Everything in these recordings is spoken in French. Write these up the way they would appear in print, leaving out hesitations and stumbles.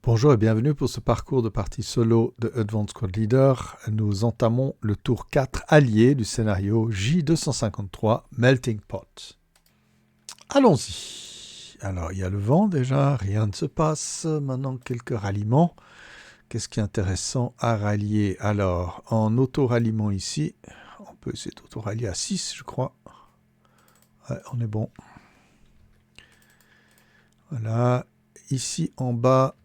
Bonjour et bienvenue pour ce parcours de partie solo de Advanced Squad Leader. Nous entamons le tour 4 allié du scénario J253 Melting Pot. Allons-y. Alors, il y a le vent déjà, rien ne se passe. Maintenant, quelques ralliements. Qu'est-ce qui est intéressant à rallier? Alors, en auto-ralliement ici, on peut essayer d'auto-rallier à 6, je crois. Ouais, on est bon. Voilà. Ici, en bas,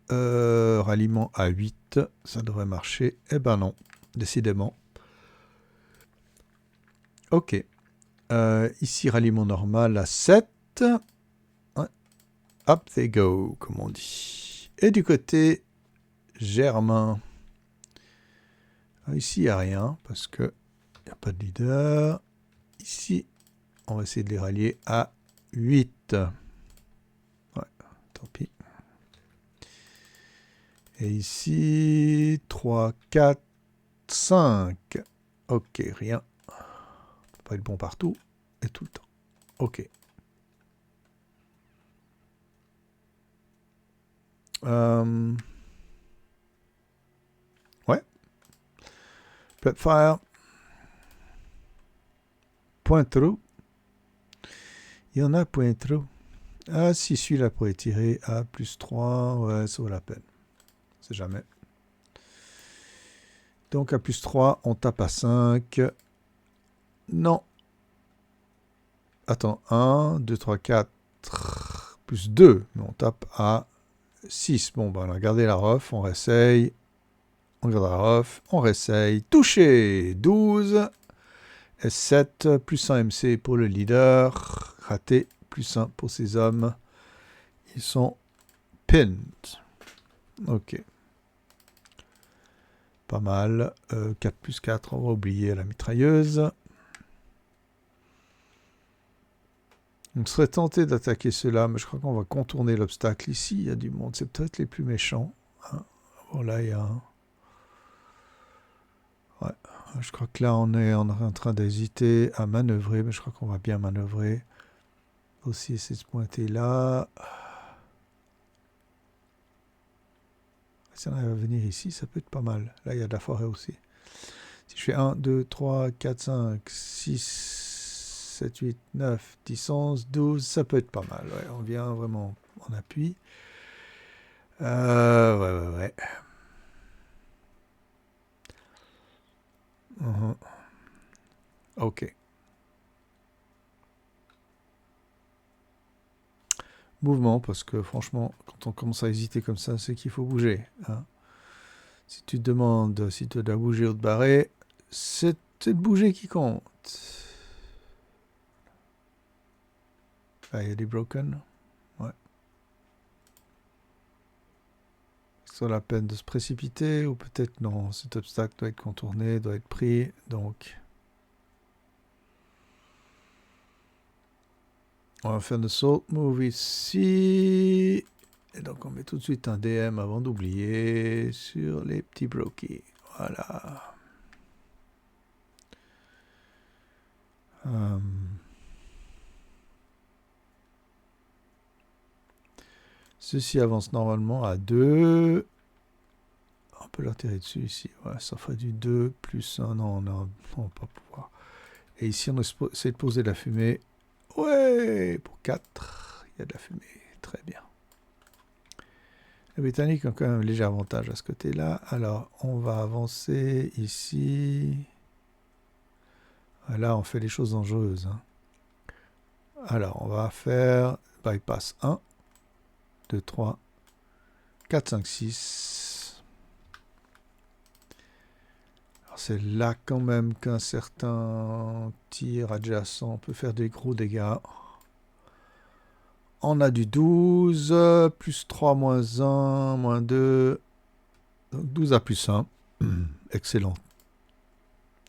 ralliement à 8, ça devrait marcher. Eh ben non, décidément. Ok. Ici, ralliement normal à 7. Ouais. Up they go, comme on dit. Et du côté Germain. Ici, il n'y a rien, parce qu'il n'y a pas de leader. Ici, on va essayer de les rallier à 8. Ouais, tant pis. Et ici, 3, 4, 5. Ok, rien. Ça peut pas être bon partout et tout le temps. Ok. Ouais. Prep fire. Point trou. Il y en a point trou. Ah, si celui-là pourrait tirer à plus 3, ouais, ça vaut la peine. C'est jamais. Donc à plus 3, on tape à 5. Non. Attends, 1, 2, 3, 4, plus 2. Mais on tape à 6. Bon, ben on a gardé la ref, on réessaye. On garde la ref, on réessaye. Touché 12. S7, plus 1 MC pour le leader. Raté, plus 1 pour ces hommes. Ils sont pinned. Ok. Pas mal. 4 plus 4, on va oublier la mitrailleuse. On serait tenté d'attaquer ceux-là, mais je crois qu'on va contourner l'obstacle. Ici, il y a du monde. C'est peut-être les plus méchants. Hein. Bon, là, il y a un... Ouais. Je crois que là, on est en train d'hésiter à manœuvrer, mais je crois qu'on va bien manœuvrer. Aussi, essayer de se pointer là. Si on arrive à venir ici, ça peut être pas mal. Là, il y a de la forêt aussi. Si je fais 1, 2, 3, 4, 5, 6, 7, 8, 9, 10, 11, 12, ça peut être pas mal. Ouais, on vient vraiment en appui. Ouais. Ok. Mouvement, parce que franchement, quand on commence à hésiter comme ça, c'est qu'il faut bouger. Hein. Si tu te demandes si tu dois bouger ou te barrer, c'est de bouger qui compte. Ah, il y a des broken. Ouais. C'est la peine de se précipiter, ou peut-être non, cet obstacle doit être contourné, doit être pris, donc... On va faire le salt move ici. Et donc on met tout de suite un DM avant d'oublier sur les petits brokies. Voilà. Ceci avance normalement à 2. On peut leur tirer dessus ici. Ouais, ça ferait du 2 plus 1. Non, on ne va pas pouvoir. Et ici, on essaie de poser de la fumée. Ouais, pour 4. Il y a de la fumée. Très bien. Les Britanniques ont quand même un léger avantage à ce côté-là. Alors, on va avancer ici. Là, on fait les choses dangereuses. Hein. Alors, on va faire bypass 1, 2, 3, 4, 5, 6. Alors, c'est là quand même qu'un certain tir adjacent peut faire des gros dégâts. On a du 12, plus 3, moins 1, moins 2. Donc 12 à plus 1. Excellent.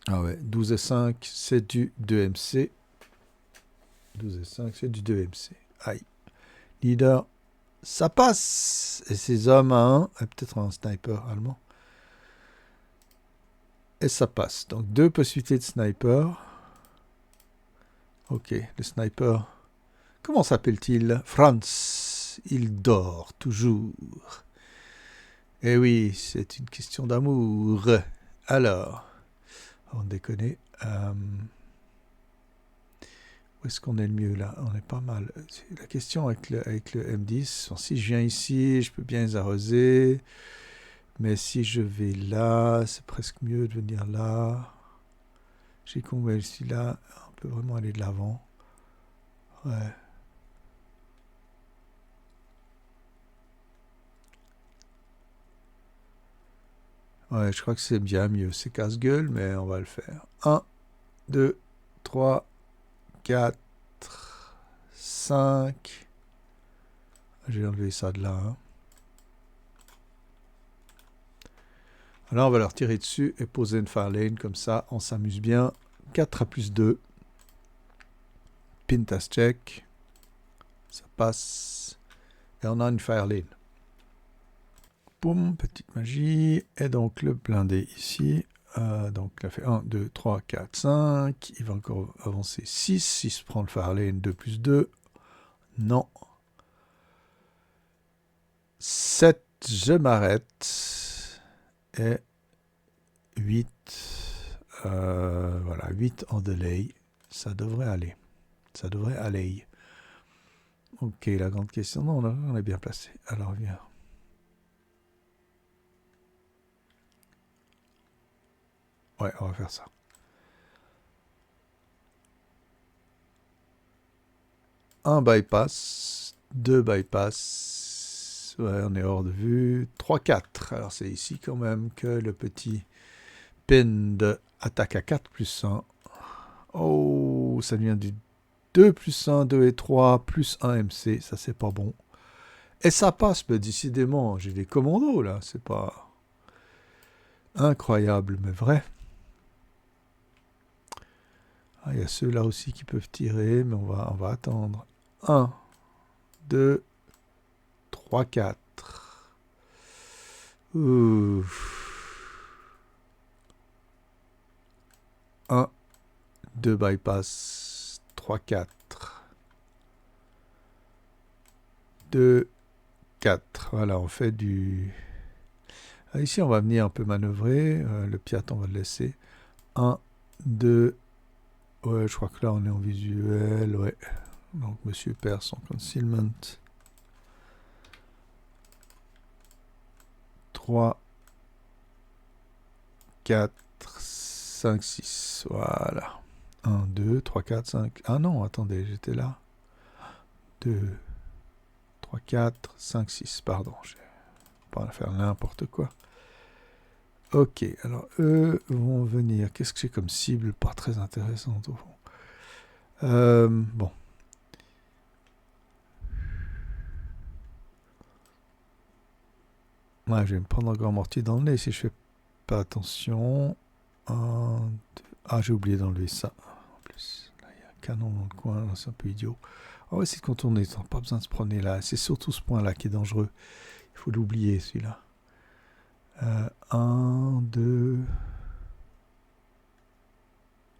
Ah ouais, 12 et 5, c'est du 2MC. 12 et 5, c'est du 2MC. Aïe. Leader, ça passe. Et ces hommes à 1, et peut-être un sniper allemand. Et ça passe. Donc, 2 possibilités de sniper. Ok, le sniper. Comment s'appelle-t-il? Franz. Il dort toujours. Eh oui, c'est une question d'amour. Alors, on déconne. Où est-ce qu'on est le mieux là? On est pas mal. La question avec le M10, si je viens ici, je peux bien les arroser. Mais si je vais là, c'est presque mieux de venir là. J'ai combien ici là? On peut vraiment aller de l'avant. Ouais. Ouais, je crois que c'est bien mieux. C'est casse-gueule, mais on va le faire. 1, 2, 3, 4, 5. J'ai enlevé ça de là. Hein. Alors, on va leur tirer dessus et poser une fire lane. Comme ça, on s'amuse bien. 4 à plus 2. Pintas check. Ça passe. Et on a une fire lane. Boum, petite magie. Et donc, le blindé ici. Donc, il a fait 1, 2, 3, 4, 5. Il va encore avancer 6. Il se prend le fire lane 2 plus 2. Non. 7, je m'arrête. Et 8. Voilà, 8 en delay. Ça devrait aller. Ça devrait aller. Ok, la grande question. Non, on est bien placé. Alors, viens. Ouais, on va faire ça. Un bypass. 2 bypass. Ouais, on est hors de vue. 3, 4. Alors, c'est ici quand même que le petit pin de attaque à 4 plus 1. Oh, ça vient du 2 plus 1, 2 et 3, plus 1 MC. Ça, c'est pas bon. Et ça passe, mais décidément, j'ai des commandos, là. C'est pas incroyable, mais vrai. Ah, il y a ceux-là aussi qui peuvent tirer, mais on va attendre. 1, 2, 3, 4. Ouf. 1, 2 bypass, 3, 4. 2, 4. Voilà, on fait du... Ah, ici, on va venir un peu manœuvrer. Le Piat, on va le laisser. 1, 2... Ouais, je crois que là, on est en visuel. Ouais. Donc, monsieur perd son concealment. 3, 4, 5, 6. Voilà. 1, 2, 3, 4, 5. Ah non, attendez, j'étais là. 2, 3, 4, 5, 6. Pardon, je vais pas faire n'importe quoi. Ok, alors eux vont venir. Qu'est-ce que j'ai comme cible? Pas très intéressante au fond. Bon. Ouais, je vais me prendre un grand mortier dans le nez si je fais pas attention. 1, 2. Ah, j'ai oublié d'enlever ça. En plus, là, il y a un canon dans le coin. C'est un peu idiot. On va essayer de contourner. Pas besoin de se promener là. C'est surtout ce point-là qui est dangereux. Il faut l'oublier, celui-là. 1, 2...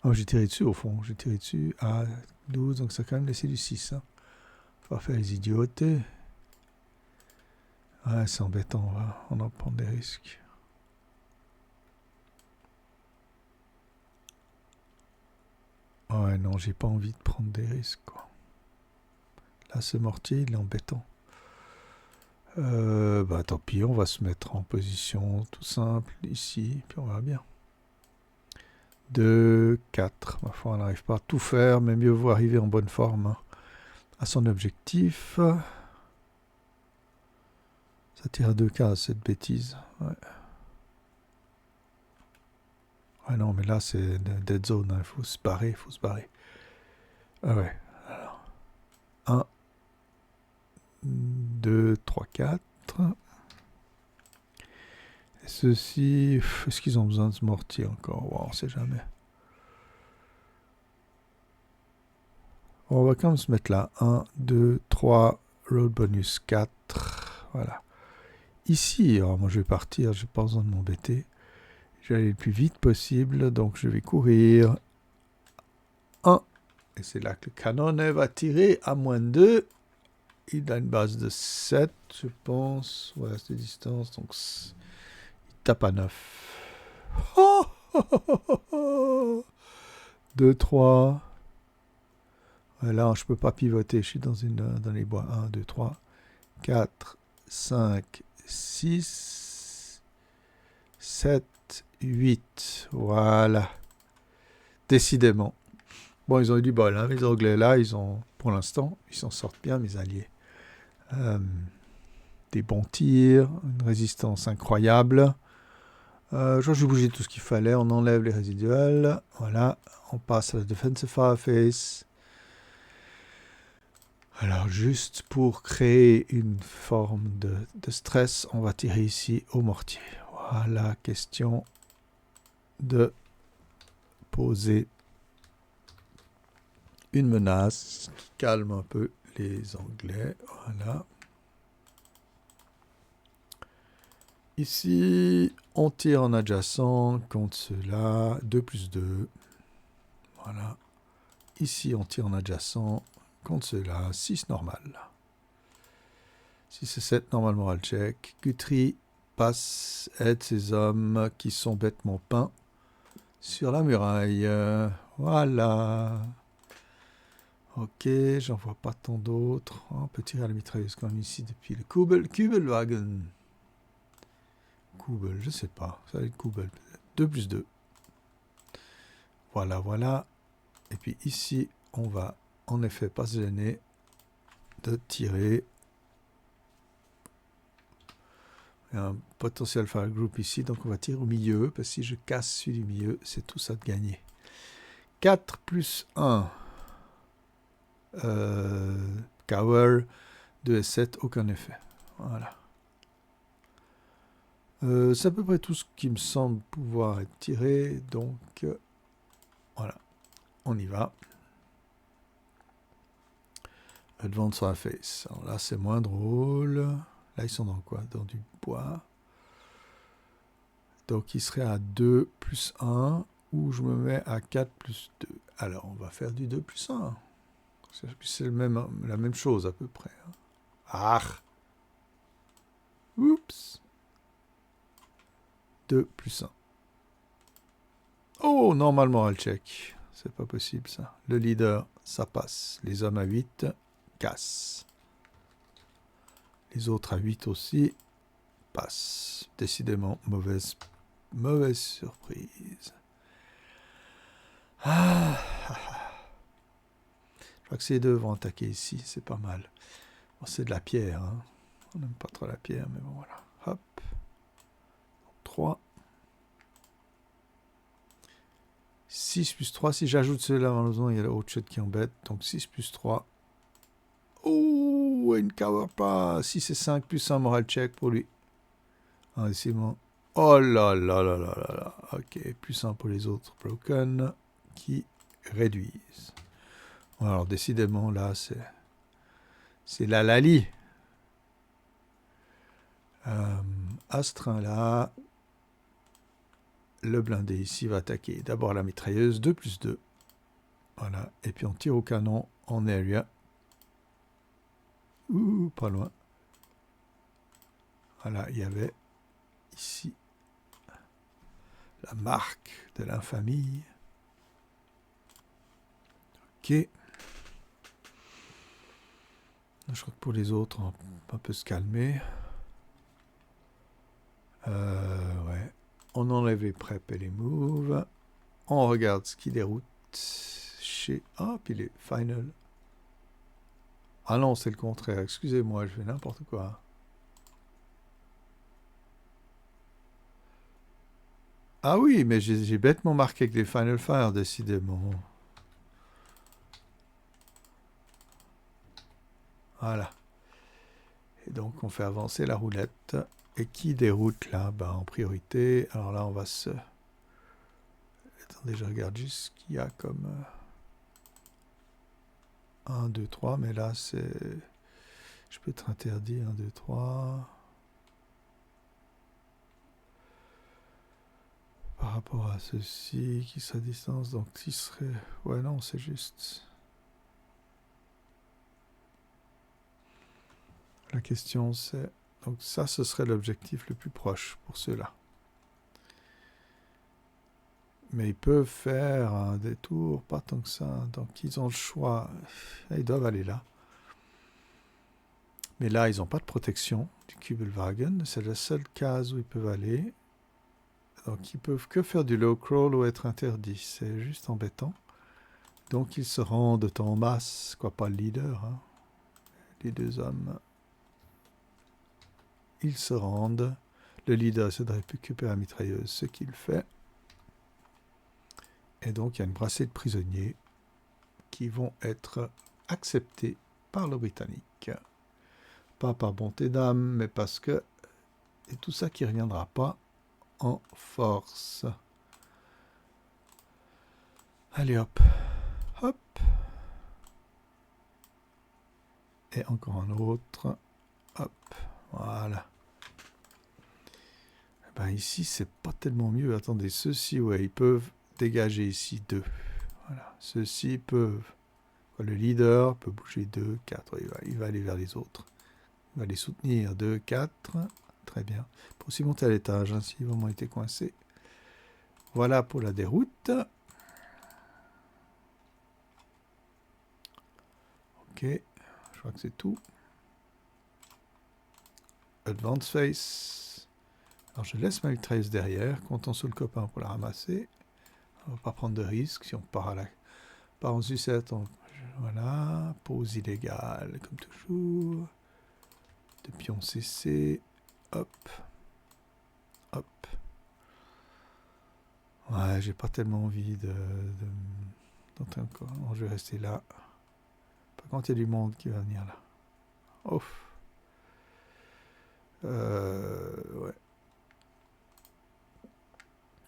Oh, j'ai tiré dessus au fond. J'ai tiré dessus à 12, donc ça a quand même laissé du 6. Hein. Faut pas faire les idiotes. Ouais, c'est embêtant. On va en prendre des risques. Ouais, non, j'ai pas envie de prendre des risques, quoi. Là, ce mortier, il est embêtant. Bah, tant pis, on va se mettre en position tout simple, ici, puis on verra bien. 2, 4. Ma foi, on n'arrive pas à tout faire, mais mieux vaut arriver en bonne forme hein, à son objectif. Ça tire à 2 cases, cette bêtise. Ouais. Ouais, non, mais là, c'est dead zone. Il faut se barrer, il faut se barrer. Ah ouais. Alors, 1, 2, 3, 4. Et ceux-ci, est-ce qu'ils ont besoin de ce mortier encore? Wow, on sait jamais. On va quand même se mettre là. 1, 2, 3, road bonus 4. Voilà. Ici, alors moi je vais partir, j'ai pas besoin de m'embêter. Je vais aller le plus vite possible, donc je vais courir 1. Et c'est là que le canon va tirer à moins 2. Il a une base de 7, je pense. Voilà, cette distance, donc il tape à 9. Oh, oh, oh, oh, oh. 2, 3. Là, je ne peux pas pivoter, je suis dans les bois. 1, 2, 3, 4, 5, 6, 7, 8. Voilà. Décidément. Bon, ils ont eu du bol, hein. Les Anglais, là, pour l'instant, ils s'en sortent bien, mes alliés. Des bons tirs, une résistance incroyable. Je vais bouger tout ce qu'il fallait. On enlève les résiduels. Voilà. On passe à la defensive fireface. Alors, juste pour créer une forme de stress, on va tirer ici au mortier. Voilà, question de poser une menace qui calme un peu les Anglais. Voilà. Ici, on tire en adjacent contre cela. 2 plus 2. Voilà. Ici, on tire en adjacent contre cela. 6 normal. 6 et 7 normal moral check. Guthrie passe, aide ses hommes qui sont bêtement peints sur la muraille. Voilà. Ok, j'en vois pas tant d'autres. On peut tirer à la mitrailleuse comme ici depuis le Kubelwagen. Kubel, je sais pas. Ça va être Kubel peut-être. 2 plus 2. Voilà, voilà. Et puis ici, on va en effet pas se gêner de tirer. Il y a un potentiel fire group ici, donc on va tirer au milieu, parce que si je casse celui du milieu, c'est tout ça de gagner. 4 plus 1. Cover. 2 et 7, aucun effet. Voilà. C'est à peu près tout ce qui me semble pouvoir être tiré, donc voilà, on y va. Advance sur la face. Alors là, c'est moins drôle. Là, ils sont dans quoi? Dans du bois. Donc, il serait à 2 plus 1, ou je me mets à 4 plus 2. Alors, on va faire du 2 plus 1. C'est la même chose à peu près. Ah! Oups! 2 plus 1. Oh, normalement, elle check. C'est pas possible, ça. Le leader, ça passe. Les hommes à 8, cassent. Les autres à 8 aussi, passent. Décidément, mauvaise surprise. Ah. Je crois que ces deux vont attaquer ici, c'est pas mal. Bon, c'est de la pierre, hein. On n'aime pas trop la pierre, mais bon, voilà. Hop. 3. 6 plus 3. Si j'ajoute ceux-là, malheureusement, il y a autre chose qui embête. Donc 6 plus 3. Oh, il ne cover pas. 6 et 5 plus 1 moral check pour lui. Décidément. Oh là là là là là là. Ok, plus 1 pour les autres. Broken qui réduisent. Alors, décidément, là, c'est la Lali. Astrein là. Le blindé ici va attaquer d'abord la mitrailleuse. 2 plus 2. Voilà. Et puis on tire au canon en area. Ouh, pas loin. Voilà, il y avait ici la marque de l'infamie. Ok. Je crois que pour les autres, on peut se calmer. Ouais. On enlève les prep et les moves. On regarde ce qui déroute chez... Ah, puis les final. Ah non, c'est le contraire. Excusez-moi, je fais n'importe quoi. Ah oui, mais j'ai bêtement marqué que les Final Fire, décidément. Voilà. Et donc, on fait avancer la roulette. Et qui déroute là? En priorité. Alors là, on va se... Attendez, je regarde juste ce qu'il y a comme... 1, 2, 3. Mais là, c'est... Je peux être interdit. 1, 2, 3... rapport à ceci qui serait distance, donc qui serait... Ouais, non, c'est juste... La question c'est... Donc ça, ce serait l'objectif le plus proche pour ceux-là. Mais ils peuvent faire un détour, pas tant que ça. Donc ils ont le choix. Ils doivent aller là. Mais là, ils n'ont pas de protection du Kübelwagen. C'est la seule case où ils peuvent aller. Donc ils peuvent que faire du low crawl ou être interdits. C'est juste embêtant. Donc ils se rendent en masse. Quoi, pas le leader. Hein. Les deux hommes. Ils se rendent. Le leader essaie de récupérer la mitrailleuse, ce qu'il fait. Et donc, il y a une brassée de prisonniers qui vont être acceptés par le Britannique. Pas par bonté d'âme, mais parce que c'est tout ça qui ne reviendra pas en force. Allez, hop. Hop. Et encore un autre. Hop. Voilà. Et ben ici, c'est pas tellement mieux. Attendez, ceux-ci, ouais, ils peuvent dégager ici 2. Voilà. Ceux-ci peuvent... Le leader peut bouger 2, 4. Il va aller vers les autres. Il va les soutenir. 2, 4. Très bien. Pour aussi monter à l'étage, hein, s'ils vraiment été coincés. Voilà pour la déroute. Ok. Je crois que c'est tout. Advance face. Alors je laisse ma mitrailleuse derrière. Comptons sur le copain pour la ramasser. On ne va pas prendre de risque. Si on part en sucette, voilà. Pause illégale, comme toujours. De pion CC. Hop. Hop. Ouais, j'ai pas tellement envie d'entrer encore. Non, je vais rester là. Par contre, il y a du monde qui va venir là. Ouf. Ouais.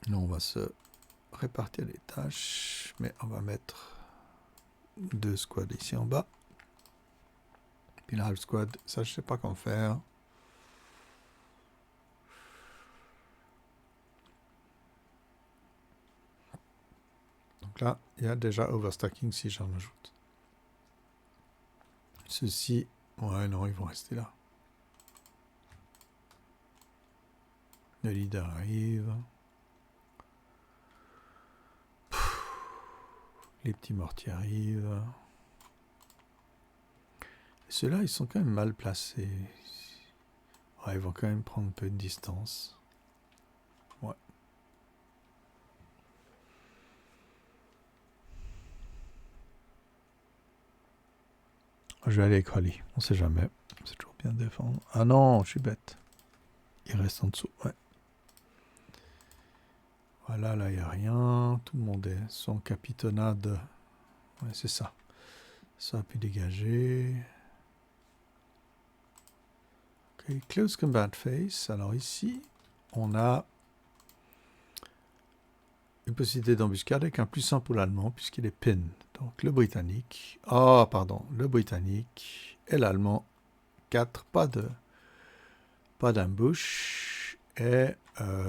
Non, on va se répartir les tâches. Mais on va mettre 2 squads ici en bas. Puis le half squad, ça je sais pas comment faire. Donc là, il y a déjà overstacking si j'en ajoute. Ceux-ci, ouais, non, ils vont rester là. Le leader arrive. Les petits mortiers arrivent. Ceux-là, ils sont quand même mal placés. Ouais, ils vont quand même prendre un peu de distance. Ouais. Je vais aller avec Rally. On sait jamais. C'est toujours bien de défendre. Ah non, je suis bête. Il reste en dessous. Ouais. Voilà, là, il n'y a rien. Tout le monde est sans capitonnade. Ouais, c'est ça. Ça a pu dégager. Ok, close combat face. Alors ici, on a une possibilité d'embuscade avec un +1 pour l'allemand, puisqu'il est pin. Donc le britannique. Ah, pardon. Le britannique et l'allemand. 4. Pas d'embouche. Et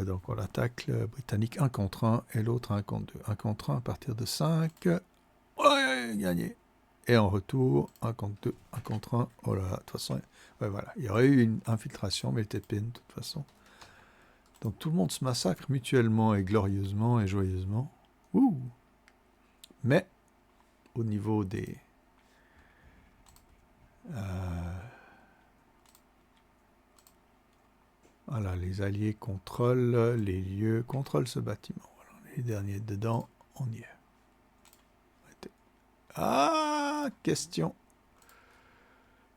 donc on attaque le britannique 1 contre 1 et l'autre 1 contre 2. 1 contre 1 à partir de 5. Ouais, gagné. Et en retour, 1 contre 2, 1 contre 1. Oh là là, de toute façon, ouais, voilà. Il y aurait eu une infiltration, mais il était pin de toute façon. Donc tout le monde se massacre mutuellement et glorieusement et joyeusement. Ouh. Mais au niveau des... voilà, les alliés contrôlent les lieux, contrôlent ce bâtiment. Voilà, les derniers dedans, on y est. Ah, question.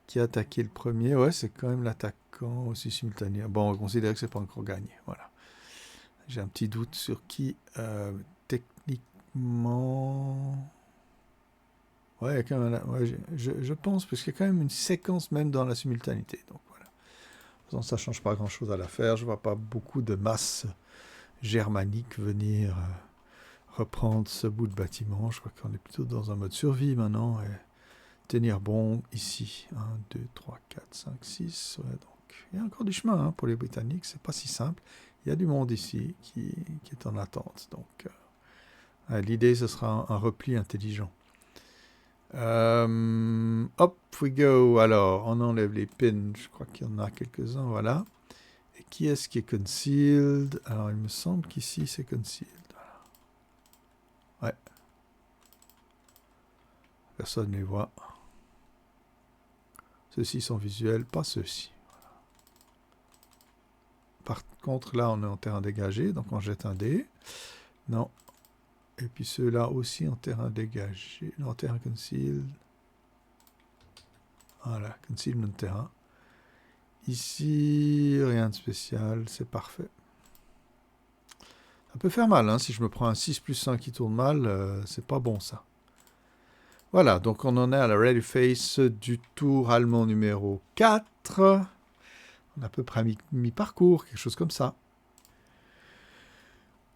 Qui a attaqué le premier? Ouais, c'est quand même l'attaquant aussi simultané. Bon, on va considérer que c'est pas encore gagné. Voilà. J'ai un petit doute sur qui, techniquement... Ouais, il y a quand même, ouais, je pense, parce qu'il y a quand même une séquence même dans la simultanéité. Donc voilà. De toute façon, ça ne change pas grand-chose à l'affaire. Je ne vois pas beaucoup de masse germanique venir reprendre ce bout de bâtiment. Je crois qu'on est plutôt dans un mode survie maintenant. Et tenir bon ici. 1, 2, 3, 4, 5, 6. Ouais, donc, il y a encore du chemin hein, pour les Britanniques. C'est pas si simple. Il y a du monde ici qui est en attente. Donc, l'idée, ce sera un repli intelligent. Up we go. Alors, on enlève les pins. Je crois qu'il y en a quelques-uns. Voilà. Et qui est-ce qui est concealed? Alors, il me semble qu'ici, c'est concealed. Voilà. Ouais. Personne ne les voit. Ceux-ci sont visuels, pas ceux-ci. Voilà. Par contre, là, on est en terrain dégagé, donc on jette un dé. Non. Et puis ceux-là aussi en terrain dégagé. Non, terrain concealed. Voilà, concealment terrain. Ici, rien de spécial, c'est parfait. Ça peut faire mal, hein, si je me prends un 6 plus 1 qui tourne mal, c'est pas bon ça. Voilà, donc on en est à la ready face du tour allemand numéro 4. On a à peu près mi-parcours, quelque chose comme ça.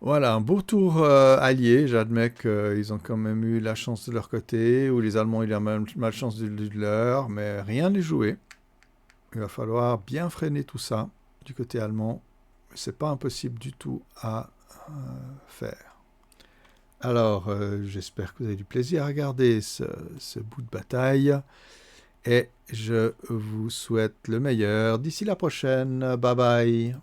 Voilà, un beau tour allié. J'admets qu'ils ont quand même eu la chance de leur côté, ou les Allemands ont eu la malchance de leur, mais rien n'est joué. Il va falloir bien freiner tout ça du côté allemand. C'est pas impossible du tout à faire. Alors, j'espère que vous avez du plaisir à regarder ce bout de bataille. Et je vous souhaite le meilleur. D'ici la prochaine. Bye bye.